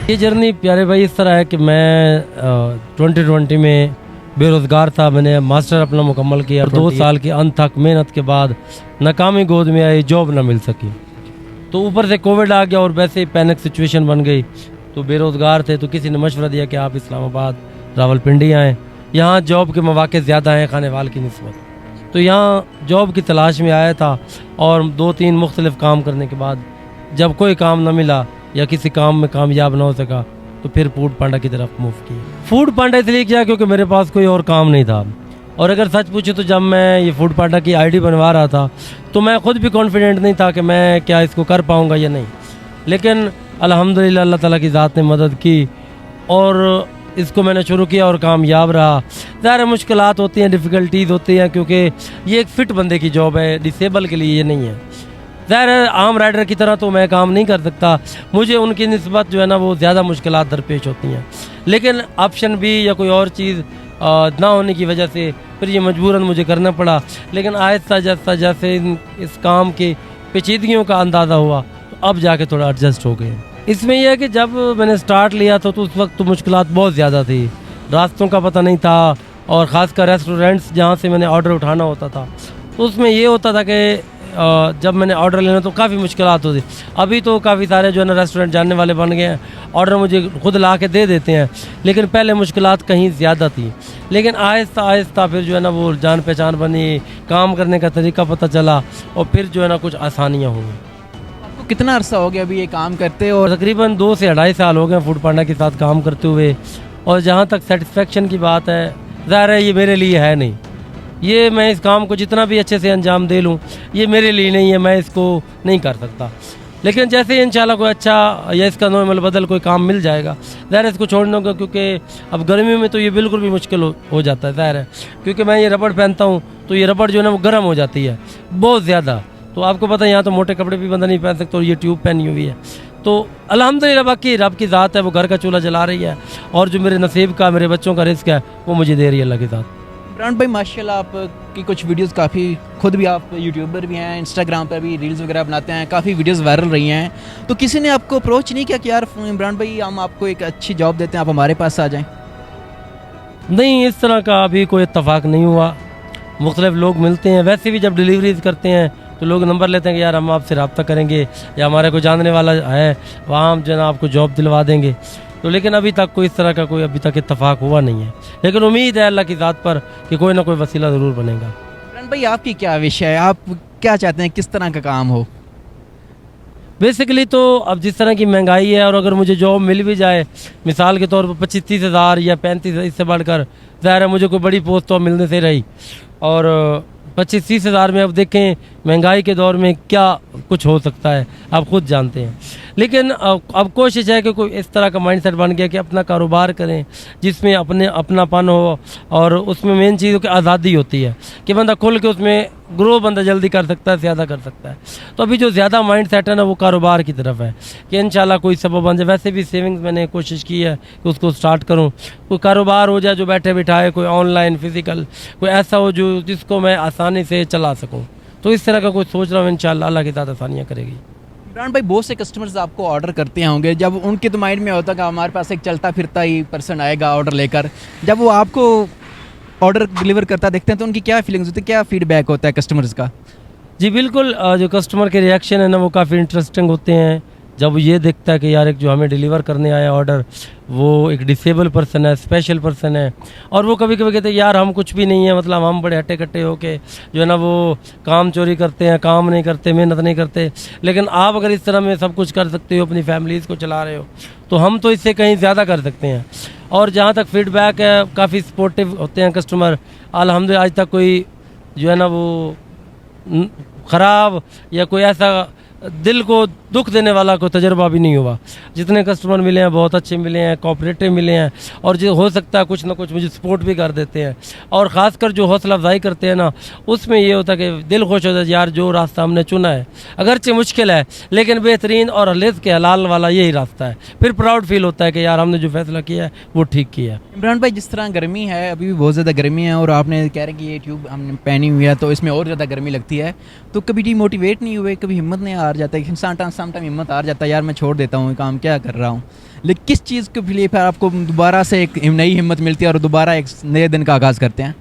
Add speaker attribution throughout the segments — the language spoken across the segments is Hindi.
Speaker 1: ये जर्नी प्यारे भाई इस तरह है कि मैं 2020 में बेरोज़गार था। मैंने मास्टर अपना मुकम्मल किया। 2 साल की अनथक मेहनत के बाद नाकामी गोद में आई, जॉब ना मिल सकी। तो ऊपर से कोविड आ गया और वैसे ही पैनिक सिचुएशन बन गई। तो बेरोज़गार थे तो किसी ने मशवरा दिया कि आप इस्लामाबाद रावलपिंडी आएँ, यहाँ जॉब के मौके ज़्यादा हैं खानेवाल की निस्बत। तो यहाँ जॉब की तलाश में आया था और 2-3 मुख्तलिफ काम करने के बाद जब कोई काम ना मिला या किसी काम में कामयाब ना हो सका तो फिर फूड पांडा की तरफ मूव किया। फूड पांडा इसलिए किया क्योंकि मेरे पास कोई और काम नहीं था। और अगर सच पूछे तो जब मैं ये फूड पांडा की आईडी बनवा रहा था तो मैं ख़ुद भी कॉन्फिडेंट नहीं था कि मैं क्या इसको कर पाऊँगा या नहीं। लेकिन अल्हम्दुलिल्लाह अल्लाह ताला की ज़ात ने मदद की और इसको मैंने शुरू किया और कामयाब रहा। ज़ाहिर मुश्किलात होती हैं, डिफ़िकल्टीज़ होती हैं क्योंकि ये एक फ़िट बंदे की जॉब है, डिसेबल के लिए ये नहीं है। ज़ाहिर आम राइडर की तरह तो मैं काम नहीं कर सकता, मुझे उनकी निस्बत जो है ना वो ज़्यादा मुश्किलात दरपेश होती हैं। लेकिन ऑप्शन भी या कोई और चीज़ ना होने की वजह से फिर ये मजबूरन मुझे करना पड़ा। लेकिन आहिस्ता आहिस्ता जैसे इस काम की पेचीदगियों का अंदाज़ा हुआ तो अब जाके थोड़ा एडजस्ट हो गए। इसमें यह है कि जब मैंने स्टार्ट लिया था तो उस वक्त तो मुश्किलात बहुत ज़्यादा थी, रास्तों का पता नहीं था और ख़ासकर रेस्टोरेंट्स जहाँ से मैंने ऑर्डर उठाना होता था तो उसमें ये होता था कि जब मैंने ऑर्डर लेना तो काफ़ी मुश्किलात होती। अभी तो काफ़ी सारे जो है ना रेस्टोरेंट जानने वाले बन गए हैं, ऑर्डर मुझे खुद ला के दे देते हैं। लेकिन पहले मुश्किलात कहीं ज़्यादा थी। लेकिन आहिस्ता आहिस्ता फिर जो है ना वो जान पहचान बनी, काम करने का तरीका पता चला और फिर जो है ना कुछ आसानियाँ हुई।
Speaker 2: आपको कितना अरसा हो गया अभी ये काम करते और
Speaker 1: तकरीबन 2 से 2.5 साल हो गए फूड पांडा के साथ काम करते हुए। और जहाँ तक सेटिस्फेक्शन की बात है, ज़ाहिर है ये मेरे लिए है नहीं। ये मैं इस काम को जितना भी अच्छे से अंजाम दे लूँ ये मेरे लिए नहीं है, मैं इसको नहीं कर सकता। लेकिन जैसे इंशाल्लाह कोई अच्छा या इसका नॉर्मल बदल कोई काम मिल जाएगा, ज़ाहिर है इसको छोड़ने का, क्योंकि अब गर्मी में तो ये बिल्कुल भी मुश्किल हो जाता है। ज़ाहिर है क्योंकि मैं ये रबड़ पहनता हूँ तो ये रबड़ जो है ना वो गर्म हो जाती है बहुत ज़्यादा। तो आपको पता है यहाँ तो मोटे कपड़े भी बंदा नहीं पहन सकता और ये ट्यूब पहनी हुई है। तो अल्हम्दुलिल्लाह बाकी रब की ज़ात है, वो घर का चूल्हा जला रही है और जो मेरे नसीब का, मेरे बच्चों का रिस्क है वो मुझे दे रही है अल्लाह की ज़ात।
Speaker 2: इमरान भाई माशाल्लाह आपकी कुछ वीडियोस काफ़ी, खुद भी आप यूट्यूबर भी हैं, इंस्टाग्राम पर भी रील्स वगैरह बनाते हैं, काफ़ी वीडियोस वायरल रही हैं। तो किसी ने आपको अप्रोच नहीं किया कि यार इमरान भाई हम आपको एक अच्छी जॉब देते हैं, आप हमारे पास आ जाएं?
Speaker 1: नहीं, इस तरह का अभी कोई इत्तफाक नहीं हुआ। मुख्तलिफ लोग मिलते हैं, वैसे भी जब डिलीवरीज करते हैं तो लोग नंबर लेते हैं कि यार हम आपसे रब्ता करेंगे या हमारे कोई जानने वाला है वहाँ हम जो है ना आपको जॉब दिलवा देंगे। तो लेकिन अभी तक कोई इस तरह का कोई अभी तक इत्तफाक हुआ नहीं है। लेकिन उम्मीद है अल्लाह की ज़ात पर कि कोई ना कोई वसीला ज़रूर बनेगा।
Speaker 2: इमरान भाई आपकी क्या विश है, आप क्या चाहते हैं, किस तरह का काम हो?
Speaker 1: बेसिकली तो अब जिस तरह की महंगाई है और अगर मुझे जॉब मिल भी जाए मिसाल के तौर पर 25-30 हज़ार या 35, इससे बढ़कर ज़ाहिर है मुझे कोई बड़ी पोस्ट तो मिलने से रही। और 25-30 हज़ार में अब देखें महंगाई के दौर में क्या कुछ हो सकता है आप खुद जानते हैं। लेकिन अब कोशिश है कि कोई इस तरह का माइंडसेट बन गया कि अपना कारोबार करें जिसमें अपनापन हो और उसमें मेन चीज़ की आज़ादी होती है कि बंदा खुल के उसमें ग्रो बंदा जल्दी कर सकता है, ज़्यादा कर सकता है। तो अभी जो ज़्यादा माइंडसेट है ना वो कारोबार की तरफ है कि इंशाल्लाह कोई सबब बन जाए। वैसे भी सेविंग्स मैंने कोशिश की है कि उसको स्टार्ट करूँ, कोई कारोबार हो जाए जो बैठे बिठाए, कोई ऑनलाइन फिज़िकल, कोई ऐसा हो जो जिसको मैं आसानी से चला सकूँ। तो इस तरह का कोई सोच रहा हूँ, इंशाल्लाह अल्लाह की ज़्यादा आसानियाँ करेगी।
Speaker 2: इमरान भाई बहुत से कस्टमर्स आपको ऑर्डर करते होंगे, जब उनके तो माइंड में होता है कि हमारे पास एक चलता फिरता ही पर्सन आएगा ऑर्डर लेकर, जब वो आपको ऑर्डर डिलीवर करता देखते हैं तो उनकी क्या फीलिंग्स होती है, क्या फीडबैक होता है कस्टमर्स का?
Speaker 1: जी बिल्कुल, जो कस्टमर के रिएक्शन है ना वो काफ़ी इंटरेस्टिंग होते हैं। जब ये देखता है कि यार एक जो हमें डिलीवर करने आया ऑर्डर वो एक डिसेबल पर्सन है, स्पेशल पर्सन है। और वो कभी कभी कहते हैं यार हम कुछ भी नहीं है, मतलब हम बड़े हट्टे कट्टे होके जो है ना वो काम चोरी करते हैं, काम नहीं करते, मेहनत नहीं करते। लेकिन आप अगर इस तरह में सब कुछ कर सकते हो, अपनी फैमिलीज़ को चला रहे हो, तो हम तो इससे कहीं ज़्यादा कर सकते हैं। और जहाँ तक फीडबैक है काफ़ी सपोर्टिव होते हैं कस्टमर। अल्हम्दुलिल्लाह आज तक कोई जो है ना वो ख़राब या कोई ऐसा दिल को दुख देने वाला कोई तजर्बा भी नहीं हुआ। जितने कस्टमर मिले हैं बहुत अच्छे मिले हैं, कोऑपरेटिव मिले हैं और जो हो सकता है कुछ ना कुछ मुझे सपोर्ट भी कर देते हैं। और ख़ासकर जो हौसला अफजाई करते हैं ना उसमें ये होता है कि दिल खुश होता है यार जो रास्ता हमने चुना है अगरचे मुश्किल है लेकिन बेहतरीन और रिज़्क़ के हलाल वाला यही रास्ता है। फिर प्राउड फील होता है कि यार हमने जो फैसला किया है वो ठीक किया है।
Speaker 2: इमरान भाई जिस तरह गर्मी है, अभी भी बहुत ज़्यादा गर्मी है और आपने कह रहे हैं कि ये ट्यूब हमने पहनी हुई है तो इसमें और ज़्यादा गर्मी लगती है, तो कभी डिमोटिवेट नहीं हुए, कभी हिम्मत नहीं हार हार जाता है, इंसान सम टाइम हिम्मत हार जाता है, यार मैं छोड़ देता हूँ ये काम, क्या कर रहा हूँ। लेकिन किस चीज़ के लिए फिर आपको दोबारा से एक नई हिम्मत मिलती है और दोबारा एक नए दिन का आगाज़ करते हैं?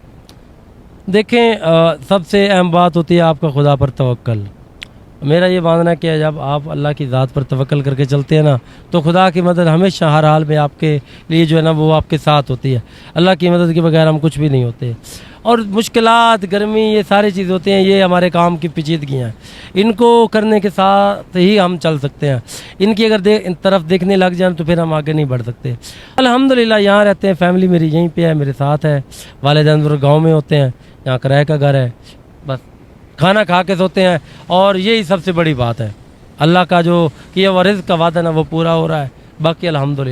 Speaker 1: देखें, सबसे अहम बात होती है आपका खुदा पर तवक्ल। मेरा ये मानना है कि जब आप अल्लाह की ज़ात पर तवक्ल करके चलते हैं ना, तो खुदा की मदद हमेशा हर हाल में आपके लिए जो है ना वो आपके साथ होती है। अल्लाह की मदद के बगैर हम कुछ भी नहीं होते। और मुश्किलात, गर्मी, ये सारी चीज़ होती हैं, ये हमारे काम की पेचीदगियाँ हैं। इनको करने के साथ ही हम चल सकते हैं। इनकी अगर इन तरफ देखने लग जाए तो फिर हम आगे नहीं बढ़ सकते। अल्हम्दुलिल्लाह यहाँ रहते हैं, फैमिली मेरी यहीं पे है, मेरे साथ है। वालिदैन गाँव में होते हैं, यहाँ किराए का घर है, बस खाना खा के सोते हैं। और यही सबसे बड़ी बात है, अल्लाह का जो किया हुआ रिज़्क़ का वादा ना वो पूरा हो रहा है। बाकी अल्हम्दुलिल्लाह।